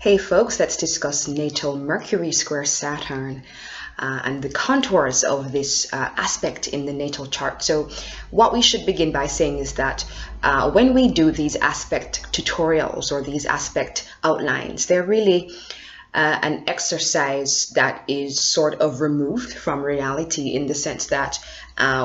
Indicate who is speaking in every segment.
Speaker 1: Hey folks, let's discuss Natal Mercury square Saturn and the contours of this aspect in the natal chart. So what we should begin by saying is that when we do these aspect tutorials or these aspect outlines, they're really an exercise that is sort of removed from reality, in the sense that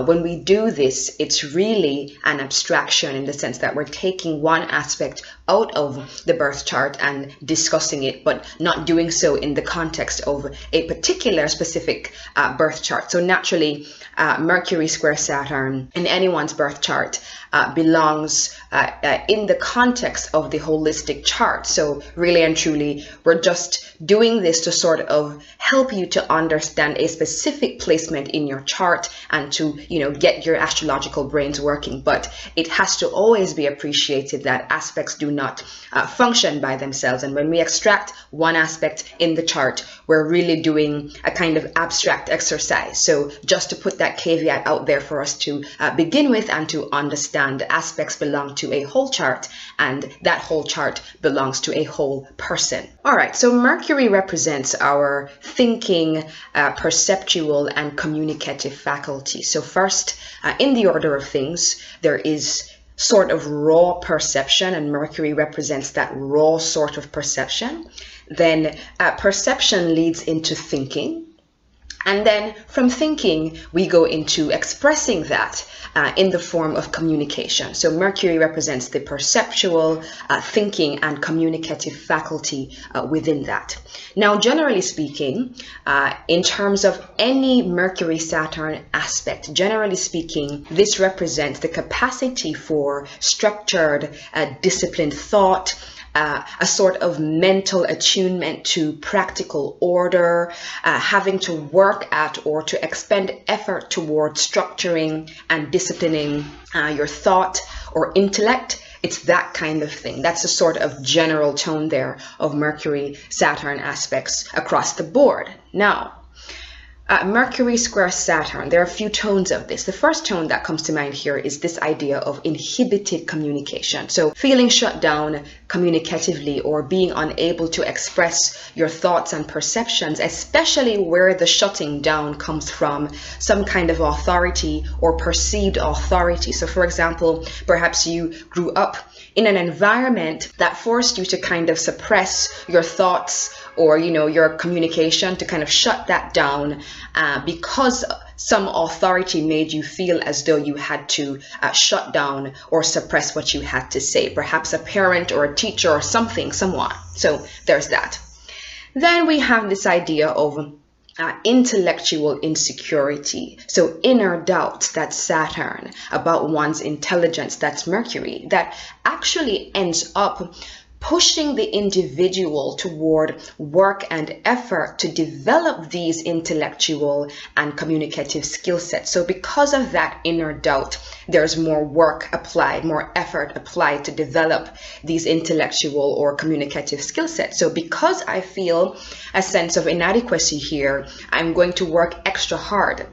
Speaker 1: when we do this, it's really an abstraction, in the sense that we're taking one aspect out of the birth chart and discussing it, but not doing so in the context of a particular specific birth chart. So naturally, Mercury square Saturn in anyone's birth chart belongs in the context of the holistic chart. So really and truly, we're just doing this to sort of help you to understand a specific placement in your chart and to, get your astrological brains working. But it has to always be appreciated that aspects do not function by themselves. And when we extract one aspect in the chart, we're really doing a kind of abstract exercise. So just to put that caveat out there for us to begin with, and to understand, aspects belong to a whole chart, and that whole chart belongs to a whole person. All right, so Mercury represents our thinking, perceptual, and communicative faculty. So first, in the order of things, there is sort of raw perception, and Mercury represents that raw sort of perception. Then perception leads into thinking. And then from thinking, we go into expressing that in the form of communication. So Mercury represents the perceptual, thinking, and communicative faculty within that. Now, generally speaking, in terms of any Mercury-Saturn aspect, generally speaking, this represents the capacity for structured, disciplined thought, a sort of mental attunement to practical order, having to work at or to expend effort towards structuring and disciplining your thought or intellect. It's that kind of thing. That's a sort of general tone there of Mercury Saturn aspects across the board. Now, Mercury square Saturn, there are a few tones of this. The first tone that comes to mind here is this idea of inhibited communication. So feeling shut down communicatively, or being unable to express your thoughts and perceptions, especially where the shutting down comes from some kind of authority or perceived authority. So for example, perhaps you grew up in an environment that forced you to kind of suppress your thoughts or your communication, to kind of shut that down because some authority made you feel as though you had to shut down or suppress what you had to say. Perhaps a parent or a teacher or someone. So there's that. Then we have this idea of intellectual insecurity. So inner doubts, that's Saturn, about one's intelligence, that's Mercury, that actually ends up pushing the individual toward work and effort to develop these intellectual and communicative skill sets. So because of that inner doubt, there's more work applied, more effort applied to develop these intellectual or communicative skill sets. So because I feel a sense of inadequacy here, I'm going to work extra hard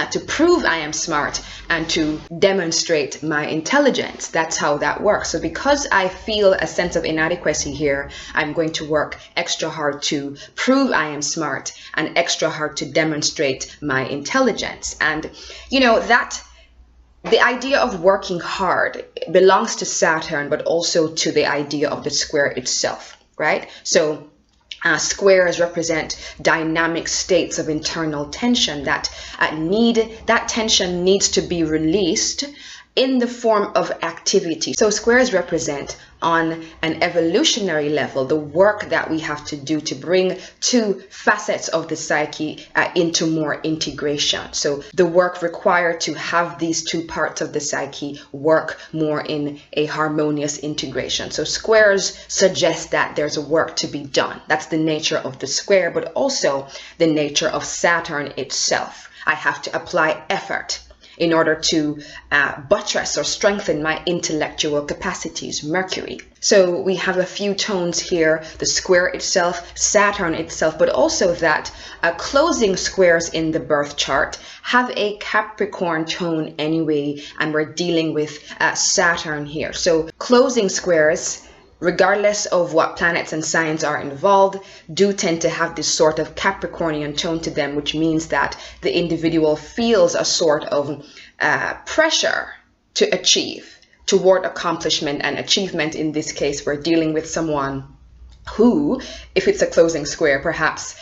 Speaker 1: to prove I am smart and to demonstrate my intelligence. That's how that works. So because I feel a sense of inadequacy here, I'm going to work extra hard to prove I am smart and extra hard to demonstrate my intelligence. And that the idea of working hard belongs to Saturn, but also to the idea of the square itself, right? So squares represent dynamic states of internal tension that tension needs to be released in the form of activity. So squares represent, on an evolutionary level, the work that we have to do to bring two facets of the psyche into more integration. So the work required to have these two parts of the psyche work more in a harmonious integration. So squares suggest that there's a work to be done. That's the nature of the square, but also the nature of Saturn itself. I have to apply effort in order to buttress or strengthen my intellectual capacities, Mercury. So we have a few tones here, the square itself, Saturn itself, but also that closing squares in the birth chart have a Capricorn tone anyway, and we're dealing with Saturn here. So closing squares regardless of what planets and signs are involved, do tend to have this sort of Capricornian tone to them, which means that the individual feels a sort of pressure to achieve, toward accomplishment and achievement. In this case, we're dealing with someone who, if it's a closing square, perhaps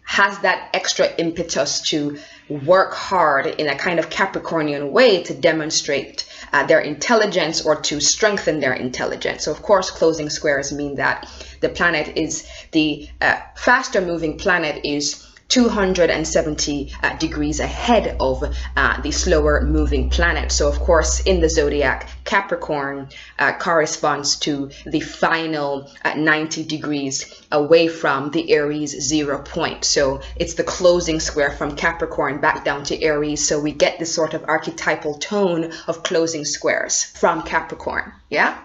Speaker 1: has that extra impetus to work hard in a kind of Capricornian way to demonstrate their intelligence or to strengthen their intelligence. So of course, closing squares mean that the planet is the faster moving planet is 270 degrees ahead of the slower moving planet. So of course, in the zodiac, Capricorn corresponds to the final 90 degrees away from the Aries 0 point. So it's the closing square from Capricorn back down to Aries. So we get this sort of archetypal tone of closing squares from Capricorn. Yeah.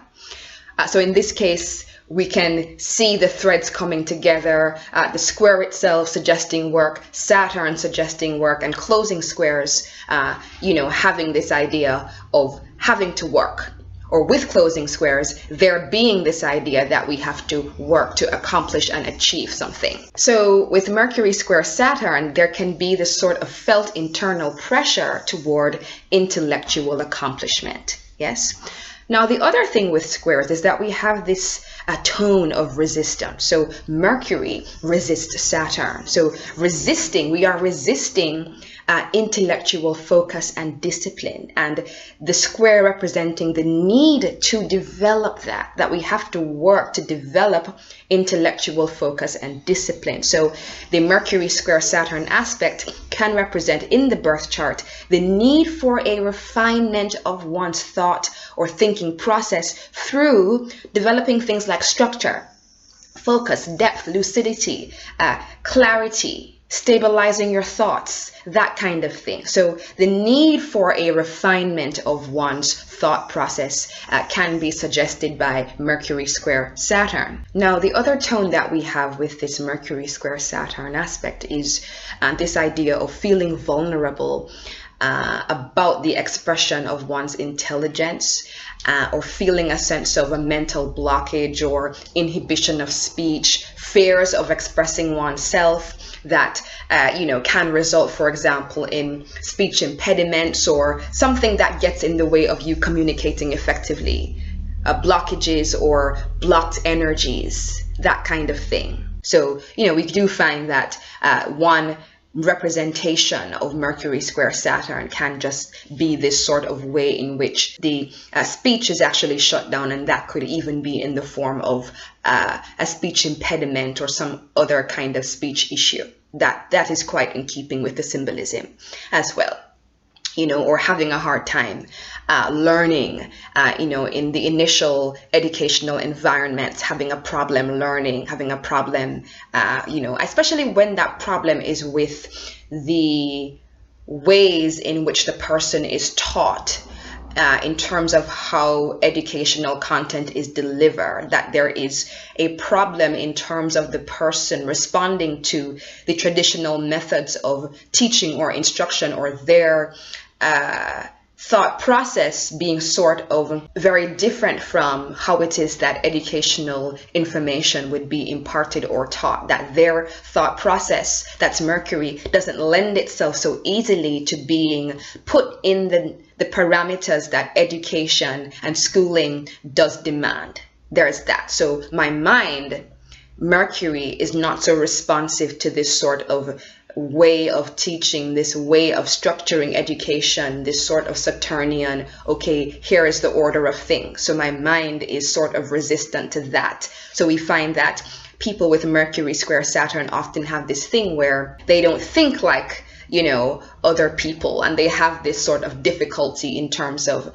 Speaker 1: So in this case, we can see the threads coming together, the square itself suggesting work, Saturn suggesting work, and closing squares, having this idea of having to work. Or with closing squares, there being this idea that we have to work to accomplish and achieve something. So with Mercury square Saturn, there can be this sort of felt internal pressure toward intellectual accomplishment. Yes? Now, the other thing with squares is that we have this tone of resistance. So Mercury resists Saturn. So we are resisting intellectual focus and discipline, and the square representing the need to develop that we have to work to develop intellectual focus and discipline. So the Mercury square Saturn aspect can represent in the birth chart the need for a refinement of one's thought or thinking process through developing things like structure, focus, depth, lucidity, clarity, stabilizing your thoughts, that kind of thing. So the need for a refinement of one's thought process can be suggested by Mercury square Saturn. Now, the other tone that we have with this Mercury square Saturn aspect is this idea of feeling vulnerable about the expression of one's intelligence, or feeling a sense of a mental blockage or inhibition of speech, fears of expressing oneself that can result, for example, in speech impediments or something that gets in the way of you communicating effectively, blockages or blocked energies, that kind of thing. So we do find that one representation of Mercury square Saturn can just be this sort of way in which the speech is actually shut down, and that could even be in the form of a speech impediment or some other kind of speech issue. That is quite in keeping with the symbolism as well. Or having a hard time learning, in the initial educational environments, having a problem learning, having a problem, especially when that problem is with the ways in which the person is taught, in terms of how educational content is delivered, that there is a problem in terms of the person responding to the traditional methods of teaching or instruction, or their thought process being sort of very different from how it is that educational information would be imparted or taught, that their thought process, that's Mercury, doesn't lend itself so easily to being put in the parameters that education and schooling does demand. There's that. So my mind, Mercury, is not so responsive to this sort of way of teaching, this way of structuring education, this sort of Saturnian, okay, here is the order of things. So my mind is sort of resistant to that. So we find that people with Mercury square Saturn often have this thing where they don't think like, other people, and they have this sort of difficulty in terms of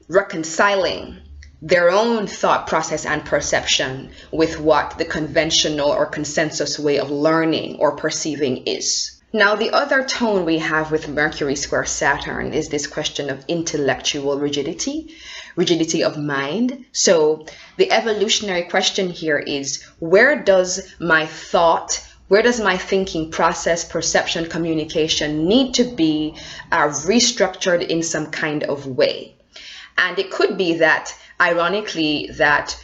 Speaker 1: reconciling their own thought process and perception with what the conventional or consensus way of learning or perceiving is. Now, the other tone we have with Mercury square Saturn is this question of intellectual rigidity of mind. So the evolutionary question here is, where does my thinking process, perception, communication need to be restructured in some kind of way? And it could be that ironically, that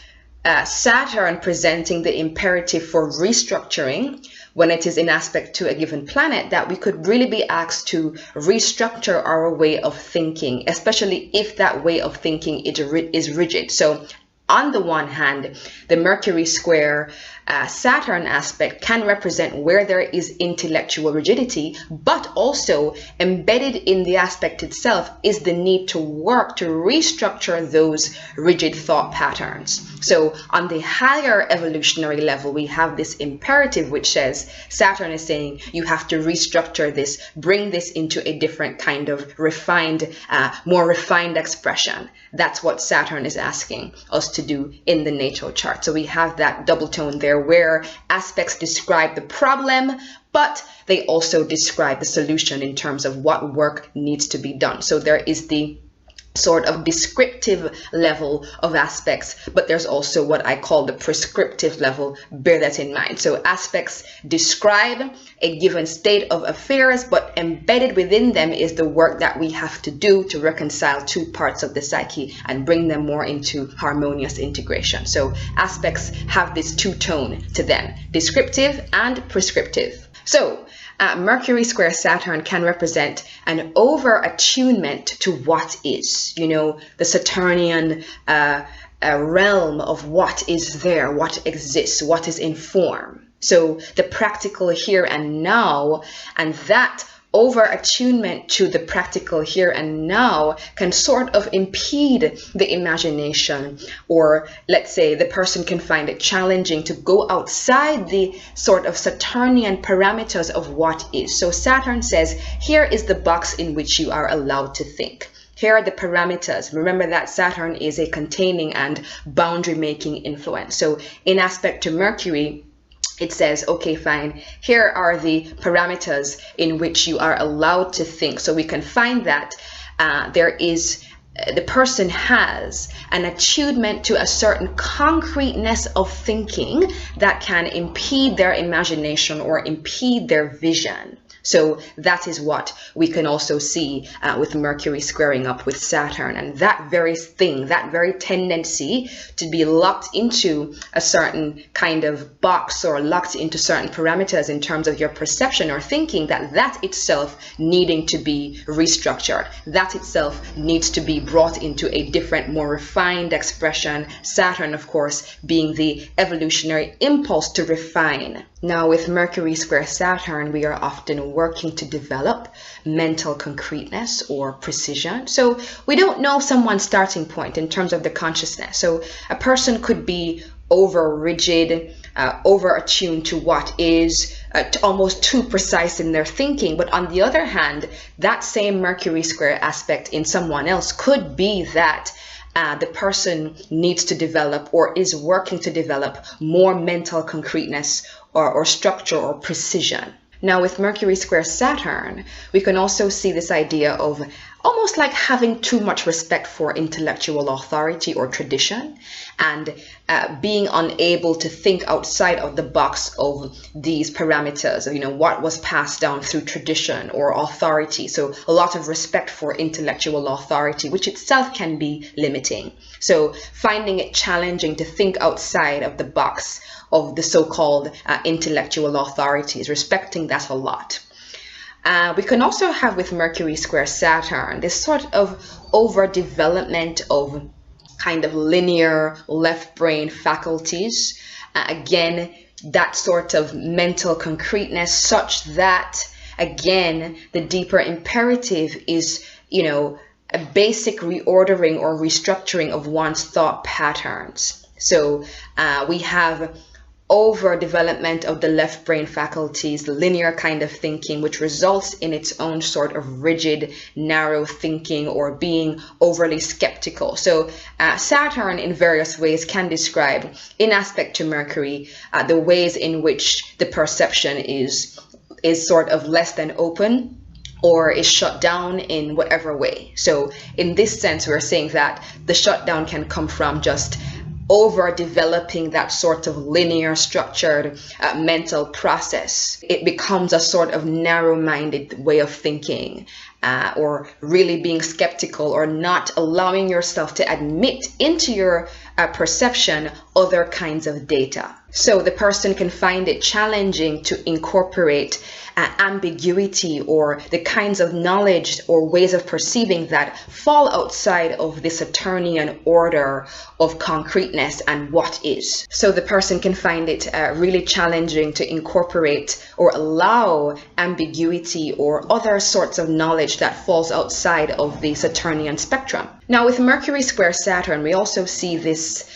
Speaker 1: Saturn presenting the imperative for restructuring when it is in aspect to a given planet, that we could really be asked to restructure our way of thinking, especially if that way of thinking is rigid. So on the one hand, the Mercury square Saturn aspect can represent where there is intellectual rigidity, but also embedded in the aspect itself is the need to work to restructure those rigid thought patterns. So on the higher evolutionary level, we have this imperative which says, Saturn is saying you have to restructure this, bring this into a different kind of refined, more refined expression. That's what Saturn is asking us to do in the natal chart. So we have that double tone there, where aspects describe the problem, but they also describe the solution in terms of what work needs to be done. So there is the sort of descriptive level of aspects, but there's also what I call the prescriptive level. Bear that in mind. So aspects describe a given state of affairs, but embedded within them is the work that we have to do to reconcile two parts of the psyche and bring them more into harmonious integration. So aspects have this two-tone to them, descriptive and prescriptive. So Mercury square Saturn can represent an over-attunement to what is, the Saturnian realm of what is there, what exists, what is in form. So the practical here and now, and that over-attunement to the practical here and now can sort of impede the imagination, or let's say the person can find it challenging to go outside the sort of Saturnian parameters of what is. So Saturn says, here is the box in which you are allowed to think. Here are the parameters. Remember that Saturn is a containing and boundary making influence. So in aspect to Mercury, it says, okay, fine, here are the parameters in which you are allowed to think. So we can find that the person has an attunement to a certain concreteness of thinking that can impede their imagination or impede their vision. So that is what we can also see with Mercury squaring up with Saturn, and that very thing, that very tendency to be locked into a certain kind of box or locked into certain parameters in terms of your perception or thinking, that itself needing to be restructured, that itself needs to be brought into a different, more refined expression. Saturn, of course, being the evolutionary impulse to refine. Now with Mercury square Saturn, we are often working to develop mental concreteness or precision. So we don't know someone's starting point in terms of the consciousness. So a person could be over rigid, over attuned to what is, almost too precise in their thinking. But on the other hand, that same Mercury square aspect in someone else could be that the person needs to develop or is working to develop more mental concreteness or structure or precision. Now with Mercury square Saturn, we can also see this idea of almost like having too much respect for intellectual authority or tradition, and being unable to think outside of the box of these parameters, what was passed down through tradition or authority. So a lot of respect for intellectual authority, which itself can be limiting. So finding it challenging to think outside of the box of the so-called intellectual authorities, respecting that a lot. We can also have with Mercury square Saturn this sort of overdevelopment of kind of linear left brain faculties. Again, that sort of mental concreteness such that, again, the deeper imperative is, a basic reordering or restructuring of one's thought patterns. So we have overdevelopment of the left brain faculties, the linear kind of thinking, which results in its own sort of rigid, narrow thinking or being overly skeptical. So Saturn in various ways can describe, in aspect to Mercury, the ways in which the perception is sort of less than open or is shut down in whatever way. So in this sense, we're saying that the shutdown can come from just over developing that sort of linear structured mental process. It becomes a sort of narrow-minded way of thinking, or really being skeptical or not allowing yourself to admit into your perception other kinds of data. So the person can find it challenging to incorporate ambiguity or the kinds of knowledge or ways of perceiving that fall outside of the Saturnian order of concreteness and what is. So the person can find it really challenging to incorporate or allow ambiguity or other sorts of knowledge that falls outside of the Saturnian spectrum. Now with Mercury square Saturn, we also see this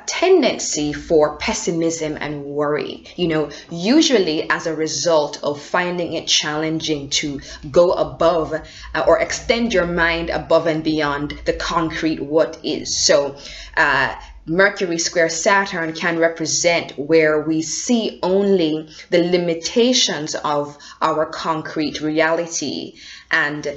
Speaker 1: tendency for pessimism and worry, usually as a result of finding it challenging to go above or extend your mind above and beyond the concrete what is. So Mercury square Saturn can represent where we see only the limitations of our concrete reality, and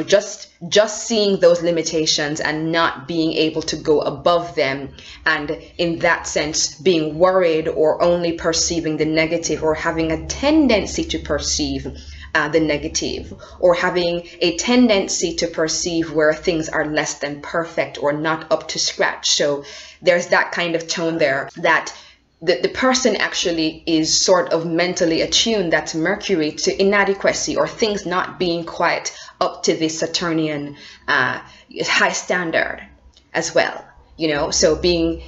Speaker 1: just seeing those limitations and not being able to go above them, and in that sense being worried or only perceiving the negative or having a tendency to perceive the negative, or having a tendency to perceive where things are less than perfect or not up to scratch. So there's that kind of tone there that the person actually is sort of mentally attuned, that's Mercury, to inadequacy or things not being quite up to the Saturnian high standard as well. So being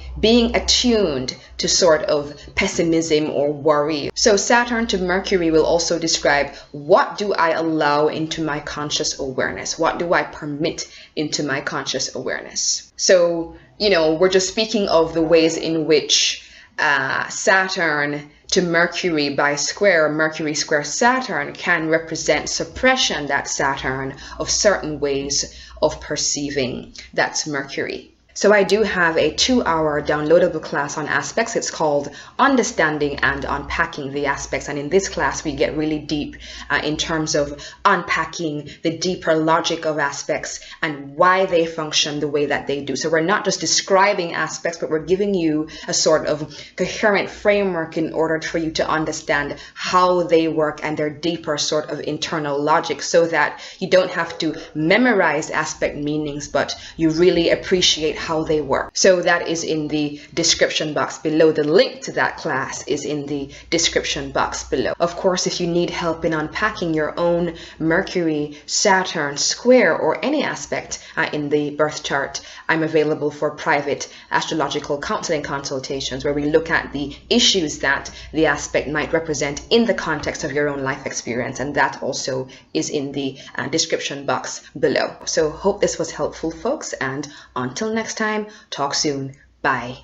Speaker 1: attuned to sort of pessimism or worry. So Saturn to Mercury will also describe, what do I allow into my conscious awareness? What do I permit into my conscious awareness? So, we're just speaking of the ways in which Saturn to Mercury by square, Mercury square Saturn, can represent suppression, that Saturn, of certain ways of perceiving, that's Mercury. So I do have a 2-hour downloadable class on aspects. It's called Understanding and Unpacking the Aspects. And in this class, we get really deep in terms of unpacking the deeper logic of aspects and why they function the way that they do. So we're not just describing aspects, but we're giving you a sort of coherent framework in order for you to understand how they work and their deeper sort of internal logic, so that you don't have to memorize aspect meanings, but you really appreciate how they work. So that is in the description box below. The link to that class is in the description box below. Of course, if you need help in unpacking your own Mercury Saturn square or any aspect in the birth chart, I'm available for private astrological counseling consultations, where we look at the issues that the aspect might represent in the context of your own life experience, and that also is in the description box below. So hope this was helpful, folks, and until next time, talk soon. Bye.